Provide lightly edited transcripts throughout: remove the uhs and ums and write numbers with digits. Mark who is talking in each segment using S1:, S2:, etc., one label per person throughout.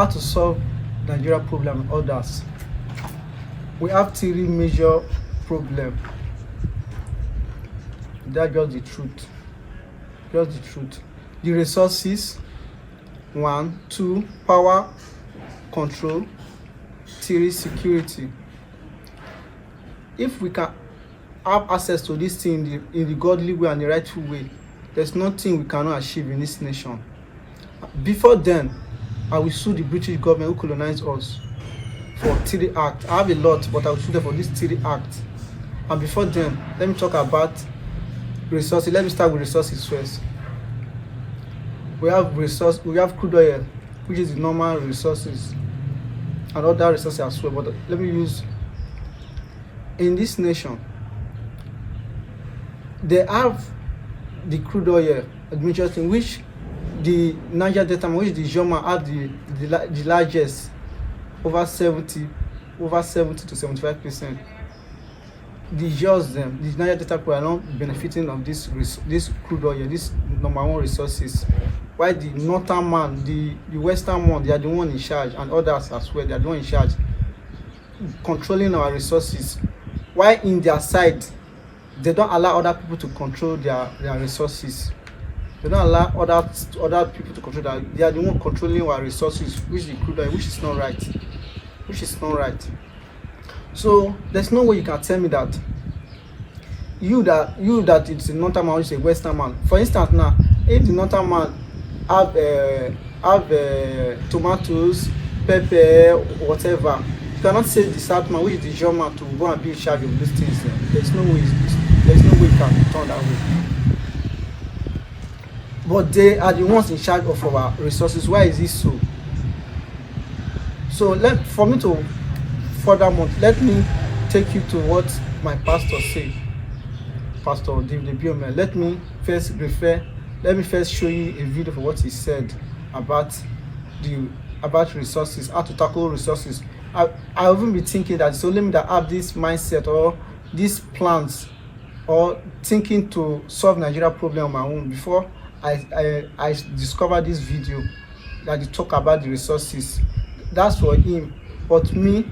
S1: how to solve Nigeria problem and others. We have three major problems. That's just the truth. Just the truth. The resources, 1, 2, power, control, 3, security. If we can have access to this thing in the godly way and the rightful way, there's nothing we cannot achieve in this nation. Before then, I will sue the British government who colonized us for 3 acts. I have a lot, but I will sue them for these 3 acts. And before then, let me talk about resources. Let me start with resources first. We have crude oil, which is the normal resources, and other resources as well. But let me use in this nation, they have the crude oil administration, which the Niger Delta, which the Joma have the largest, over 70 to 75%. The Niger Delta are not benefiting of this crude oil, this number 1 resources. While the northern man, the western one, they are the one in charge, and others as well, they are the one in charge, controlling our resources. While in their side, they don't allow other people to control their resources. They don't allow other people to control that. They are the one controlling our resources, which is crude oil, which is not right. So there's no way you can tell me that you that it's a northern man, which is a western man. For instance, now, if the northern man have tomatoes, pepper, whatever, you cannot say the south man, which is the German, to go and be in charge of these things. There's no way you can turn that way. But they are the ones in charge of our resources. Why is this so? So for me to furthermore, let me take you to what my pastor said, Pastor David Biome. Let me first show you a video for what he said about resources, how to tackle resources. I even be thinking that it's only me that have this mindset or these plans or thinking to solve Nigeria problem on my own. Before I discovered this video that he talk about the resources. That's for him. But me,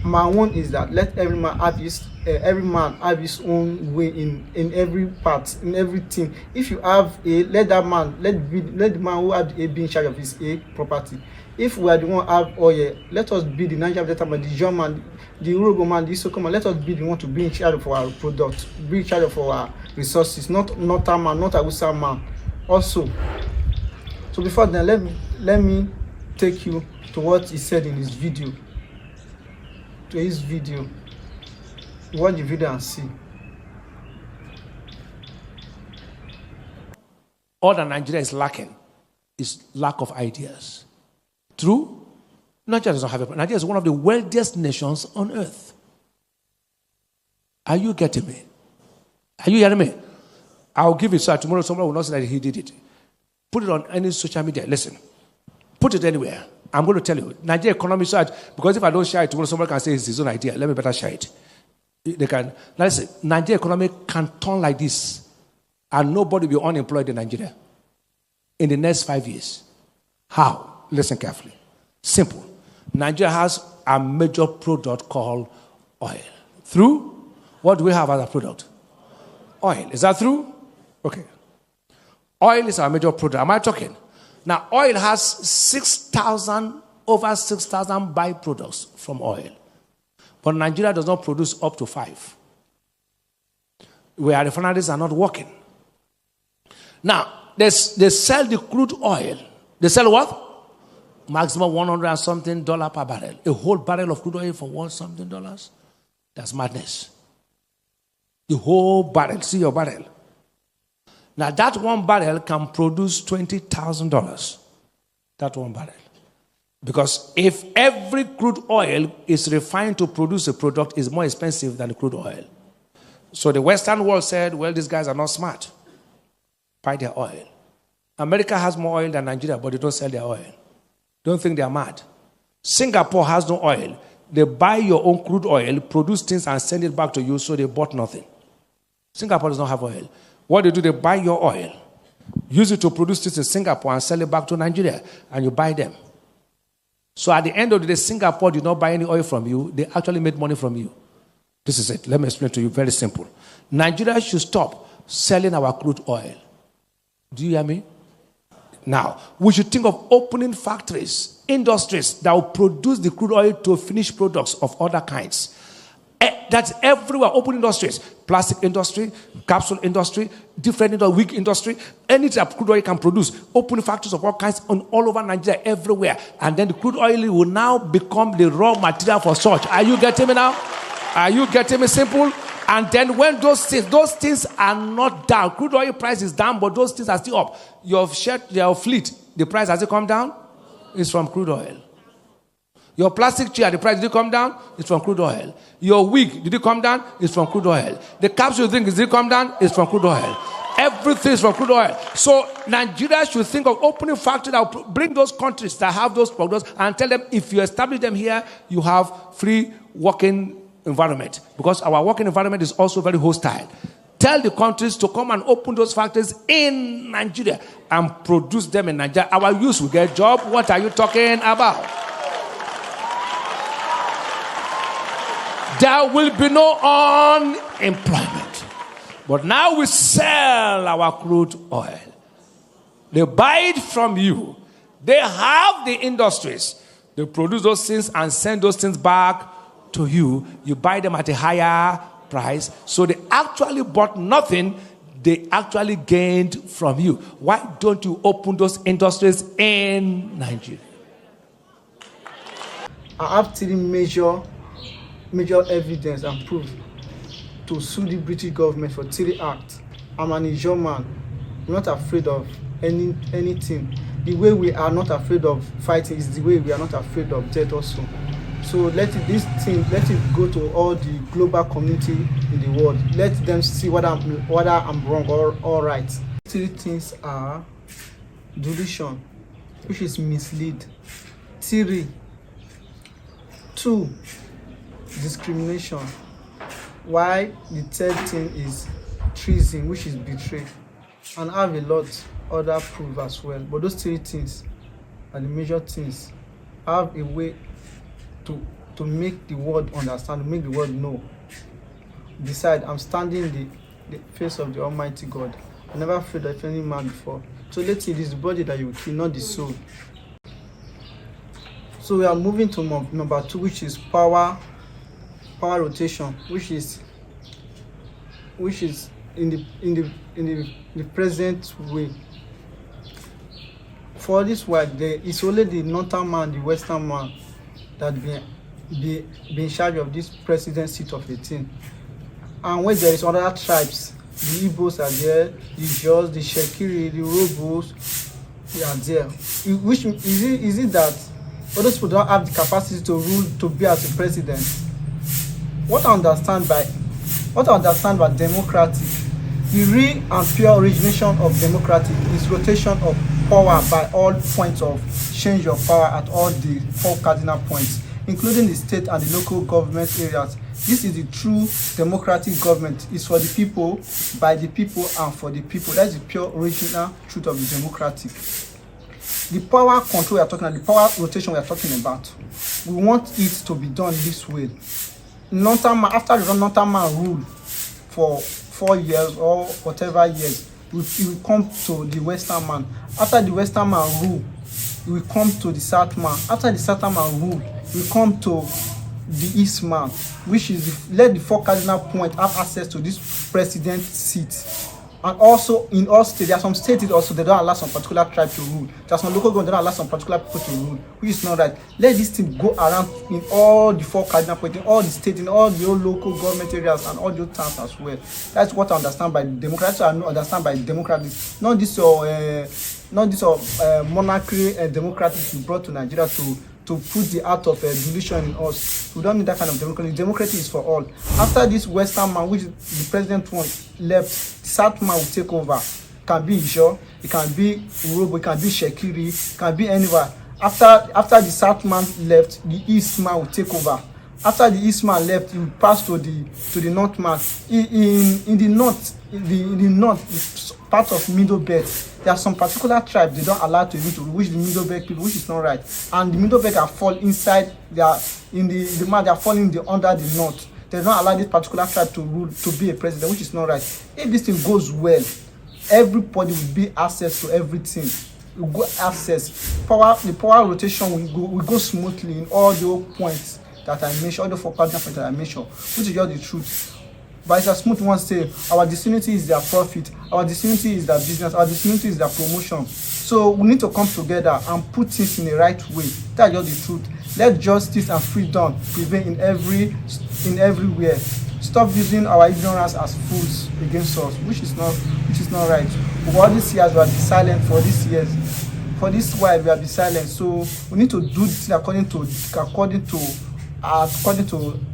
S1: my own is that let every man have his own way in every part, in everything. If you have let the man who have A be in charge of his A property. If we are the one have oil, let us be the Niger Delta man, the German, the Urobo man, the Isoko man. Let us be the one to be in charge of our product, be in charge of our resources, not a man, not a Hausa man. Also, so before then, let me take you to what he said in his video. Watch the video and see.
S2: All that Nigeria is lacking is lack of ideas. True? Nigeria doesn't have a. Nigeria is one of the wealthiest nations on earth. Are you getting me? Are you hearing me? I'll give it so tomorrow someone will not say that he did it. Put it on any social media. Listen. Put it anywhere. I'm going to tell you. Nigeria economy share it. Because if I don't share it tomorrow, someone can say it's his own idea. Let me better share it. They can. Now listen. Nigeria economy can turn like this. And nobody will be unemployed in Nigeria. In the next 5 years. How? Listen carefully. Simple. Nigeria has a major product called oil. True? What do we have as a product? Oil. Is that true? Okay. Oil is our major product. Am I talking? Now, oil has over 6,000 byproducts from oil. But Nigeria does not produce up to 5. Where refineries are not working. Now, they sell the crude oil. They sell what? Maximum $100 and something per barrel. A whole barrel of crude oil for $1 something. That's madness. The whole barrel. See your barrel. Now that one barrel can produce $20,000. That one barrel. Because if every crude oil is refined to produce a product, is more expensive than the crude oil. So the Western world said, well, these guys are not smart. Buy their oil. America has more oil than Nigeria, but they don't sell their oil. Don't think they are mad. Singapore has no oil. They buy your own crude oil, produce things and send it back to you, so they bought nothing. Singapore does not have oil. What they do, they buy your oil, use it to produce things in Singapore and sell it back to Nigeria, and you buy them. So at the end of the day, Singapore did not buy any oil from you. They actually made money from you. This is it. Let me explain to you. Very simple. Nigeria should stop selling our crude oil. Do you hear me? Now, we should think of opening factories, industries that will produce the crude oil to finished products of other kinds. That's everywhere. Open industries, plastic industry, capsule industry, different industry, wig industry, any type of crude oil can produce. Open factories of all kinds all over Nigeria, everywhere. And then the crude oil will now become the raw material for such. Are you getting me now? Are you getting me? Simple? And then when those things are not down, crude oil price is down, but those things are still up. Your fleet, the price, has it come down? It's from crude oil. Your plastic chair, the price, did it come down? It's from crude oil. Your wig, did it come down? It's from crude oil. The capsule thing, did it come down? It's from crude oil. Everything is from crude oil. So Nigeria should think of opening factories that will bring those countries that have those products and tell them, if you establish them here, you have free working environment. Because our working environment is also very hostile. Tell the countries to come and open those factories in Nigeria and produce them in Nigeria. Our youth will get a job. What are you talking about? There will be no unemployment. But now we sell our crude oil. They buy it from you. They have the industries. They produce those things and send those things back to you. You buy them at a higher price. So they actually bought nothing. They actually gained from you. Why don't you open those industries in Nigeria?
S1: I have three major evidence and proof to sue the British government for 3 acts. I'm an Ijaw man. I'm not afraid of anything. The way we are not afraid of fighting is the way we are not afraid of death also. So let it go to all the global community in the world. Let them see whether I'm wrong or all right. 3 things are delusion, which is mislead. 3. 2. Discrimination. Why the 3rd thing is treason, which is betray. And I have a lot other proof as well. But those 3 things are the major things. I have a way to make the world understand, to make the world know. Besides, I'm standing in the face of the Almighty God. I never afraid of any man before. So let's see, it is the body that you will kill, not the soul. So we are moving to number 2, which is power rotation, which is in the present way. For this work, it's only the northern man, the western man, that be in charge of this president seat of 18. And when there is other tribes, the Igbos are there, the Jaws, the Shekiri, the Robos, they are there. Which is it that all those people don't have the capacity to rule, to be as a president? What I understand by democratic, the real and pure origination of democratic is rotation of power by all points of change of power at all the 4 cardinal points, including the state and the local government areas. This is the true democratic government. It's for the people, by the people, and for the people. That's the pure original truth of the democratic. The power control we are talking about, the power rotation we are talking about, we want it to be done this way. After the northern man rule for 4 years or whatever years, it will come to the western man. After the western man rule, it will come to the south man. After the southern man rule, it will come to the east man, which is let the 4 cardinal points have access to this president seat. And also in all states, there are some states also they don't allow some particular tribe to rule. There are some local government they don't allow some particular people to rule, which is not right. Let this thing go around in all the 4 cardinal points, in all the states, in all the local government areas, and all the towns as well. That's what I understand by democracy. I understand by democracy. Not this monarchy democracy you brought to Nigeria to put the art of delusion in us. We don't need that kind of democracy. Democracy is for all. After this western man, which the president left, the south man will take over. It can be Ijaw, it can be Urobo, it can be Shekiri, it can be anywhere. After the south man left, the east man will take over. After the east man left, he will pass to the north man. In the north, part of Middle Belt. There are some particular tribes they don't allow to even to rule, which the Middle Belt people, which is not right. And the Middle Belt are fall inside, they are in the man, they are falling under the North. They don't allow this particular tribe to rule, to be a president, which is not right. If this thing goes well, everybody will be access to everything. We go access power. The power rotation will go smoothly in all the points that I mentioned, all the 4 cardinal points that I mentioned, which is just the truth. But it's a smooth one say our disunity is their profit, our disunity is their business, our disunity is their promotion. So we need to come together and put things in the right way. That's just the truth. Let justice and freedom prevail in everywhere. Stop using our ignorance as fools against us, which is not right. For all these years we have been silent. For this while we have been silent. So we need to do this according to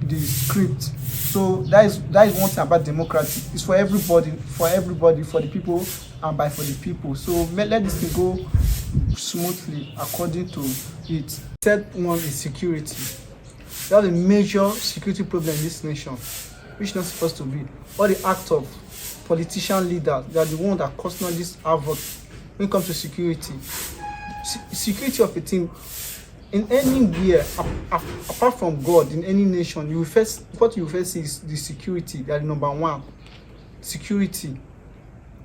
S1: the script. So that is one thing about democracy. It's for everybody, for the people, and for the people. So let this thing go smoothly according to it. Third one is security. We have a major security problem in this nation, which is not supposed to be. All the act of politician leaders, they are the ones that cause all this havoc when it comes to security. Security of a thing in anywhere apart from God, in any nation, what you first see is the security. That is number one. Security.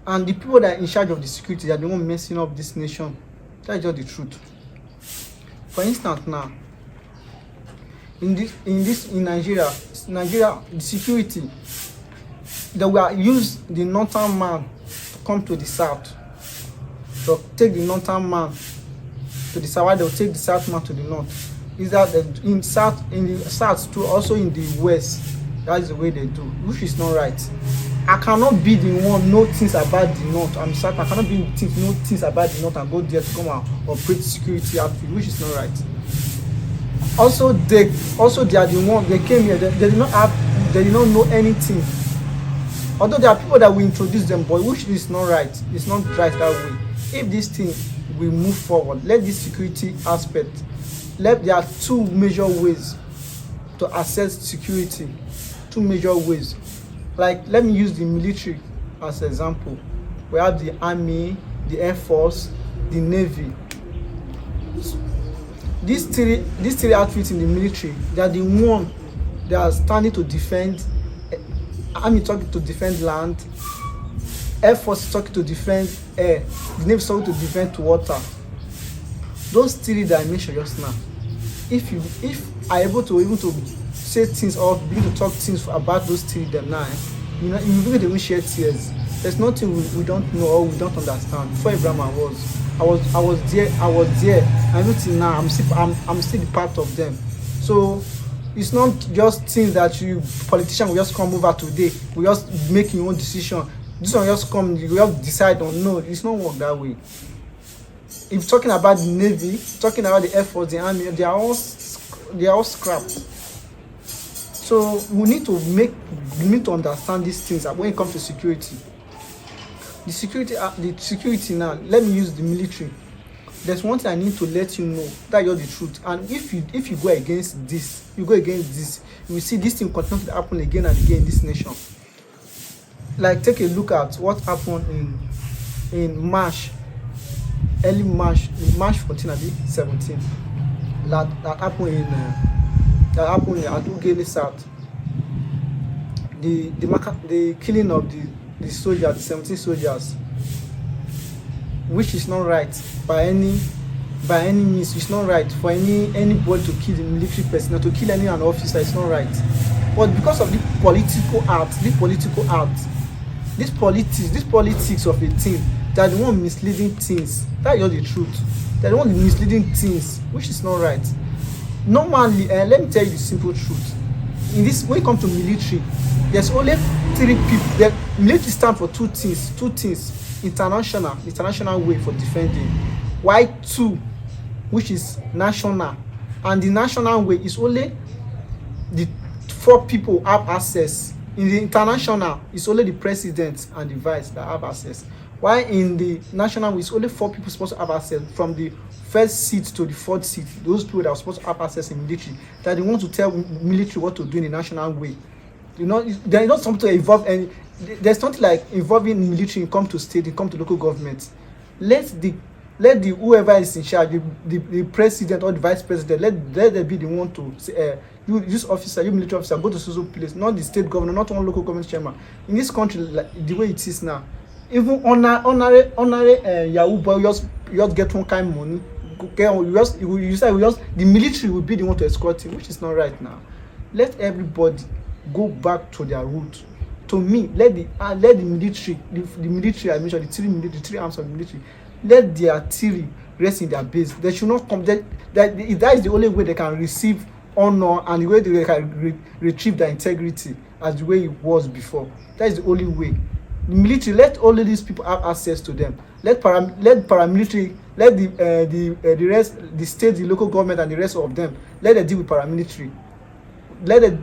S1: And the people that are in charge of the security, they are the ones messing up this nation. That is just the truth. For instance, now in Nigeria, the security, they will use the northern man to come to the south. They'll take the northern man to the south, while they'll take the south man to the north. Is that in the south too, also in the west, that is the way they do, which is not right. I cannot be the one know things about the north. I'm sorry, I cannot be know things about the north and go there to come and operate security outfit, which is not right. Also they are the one, they came here, they did not know anything. Although there are people that will introduce them, but which is not right. It's not right that way. If this thing will move forward, let this security aspect, there are 2 major ways to access security. 2 major ways. Like, let me use the military as an example. We have the army, the air force, the navy. These three outfits in the military, they are the one that are standing to defend. Army talking to defend land, air force is talking to defend air, the navy is talking to defend water. Those 3 that I mentioned just now, if I able to say things or begin to talk things about those 3 them now, you begin to even share tears. There's nothing we don't know or we don't understand. Before Abraham I was there, and until now I'm still the part of them. So it's not just things that you politician will just come over today, we just make your own decision. This one just come, you just decide on. No, it's not work that way. If talking about the navy, talking about the air force, the army, they are all scrapped. So we need to understand these things when it comes to security. The security now. Let me use the military. There's one thing I need to let you know, that you're the truth. And if you go against this, you will see this thing continue to happen again and again in this nation. Like, take a look at what happened in March 14 and 17. That happened in Adugele South. The killing of the soldiers, the 17 soldiers, which is not right by any means. It's not right for anybody to kill the military personnel, to kill any officer. It's not right. But because of this politics of a thing, they're the one misleading things. That's just the truth. They're the one misleading things, which is not right. Normally, let me tell you the simple truth. When it comes to military, there's only 3 people. The military stand for two things: international way for defending. Why 2, which is national, and the national way is only the 4 people have access. In the international, it's only the president and the vice that have access. While in the national way, it's only 4 people supposed to have access, from the 1st seat to the 4th seat. Those people that are supposed to have access in military, that they want to tell military what to do in the national way. They're not supposed to involve there's something like involving military, come to state, come to local government. Let the whoever is in charge, the president or the vice president, let them be the one to say, you this officer, you military officer, go to so place, not the state governor, not one local government chairman. In this country, like the way it is now, even honorary Yahoo boy just get one kind of money. Okay, you say the military will be the one to escort him, which is not right now. Let everybody go back to their roots. To me, let the military, the military, I mentioned the three arms of the military, let their theory rest in their base. They should not come. That is the only way they can receive honor, and the way they can retrieve their integrity as the way it was before. That is the only way. The military, let all of these people have access to them. Let paramilitary, let the rest, the state, the local government, and the rest of them, let them deal with paramilitary. Let the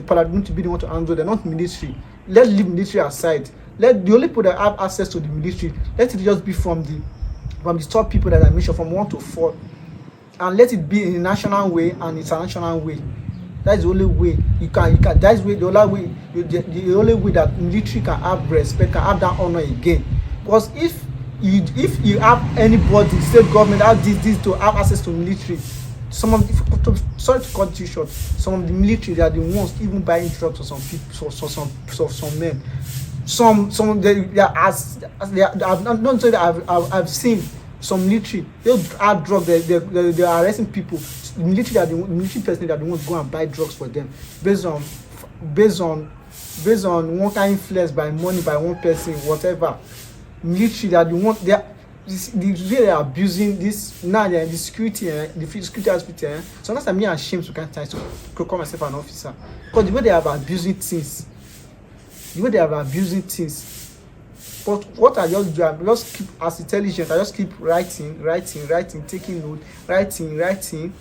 S1: paramilitary be the one to handle them, not military. Let's leave military aside. Let the only people that have access to the military, let it just be from the top people that I mentioned, from 1 to 4, and let it be in a national way and international way. That is the only way you can. That is the only way. The only way that military can have respect, can have that honor again. Because if you have anybody, state government, have this to have access to military, sorry to cut you short, some of the military, they are the ones even buying drugs for some people, for some men. I've seen some military, they'll add drugs, they are arresting people. The military person, they are the ones go and buy drugs for them based on one kind of influence by money by one person, whatever. Military, they are the ones, they are abusing this now. The security aspect. Sometimes I'm ashamed to can't to call myself an officer, because the way they are abusing things. But what I just do, I just keep as intelligent. I just keep writing, taking note, writing.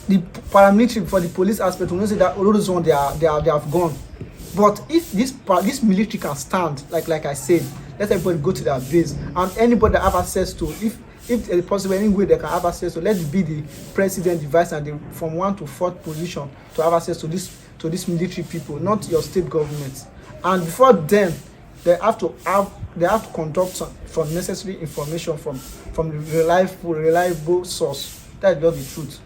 S1: The paramilitary, for the police aspect, we know say that all those ones they have gone. But if this military can stand, like I said, let everybody go to their base, and anybody that have access to, if it's possible, any way they can have access to, let it be the president, the vice, and from 1 to 4th position to have access to this military people, not your state government. And before then, they have to conduct from necessary information from the reliable source. That's not the truth.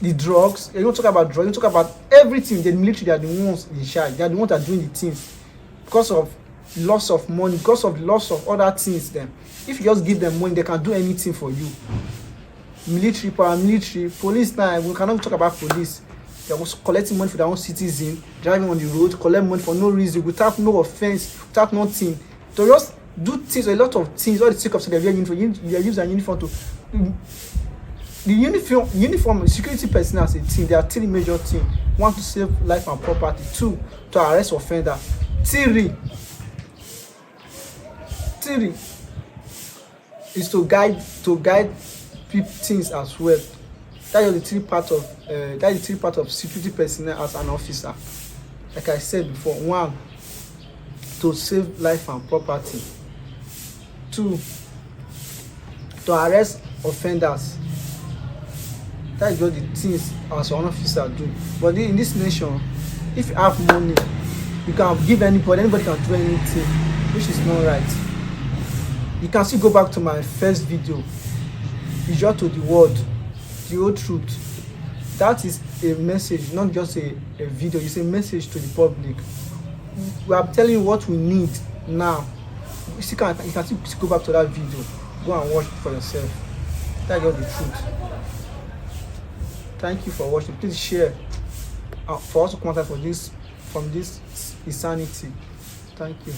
S1: The drugs, you don't talk about drugs, you talk about everything. The military, they are the ones in charge. They are the ones that are doing the things. Because of loss of money, because of loss of other things, then if you just give them money, they can do anything for you. Military, paramilitary, police, now we cannot talk about police. They are collecting money for their own citizens, driving on the road, collect money for no reason, without no offense, without nothing. To just do things, a lot of things, all the sake of so they wear uniform. They use their uniform to. The uniform security personnel as a team, there are 3 major things. 1, to save life and property. 2, to arrest offender. 3 is to guide things as well. That is the 3 part of security personnel as an officer. Like I said before, 1, to save life and property. 2, to arrest offenders. That is what the things as an officer do. But in this nation, if you have money, you can give anybody can do anything, which is not right. You can still go back to my first video, Visual to the world, the whole truth. That is a message, not just a video. It's a message to the public. We are telling you what we need now. You can still go back to that video, go and watch it for yourself. That's just the truth. Thank you for watching. Please share for us to contact from this insanity. Thank you.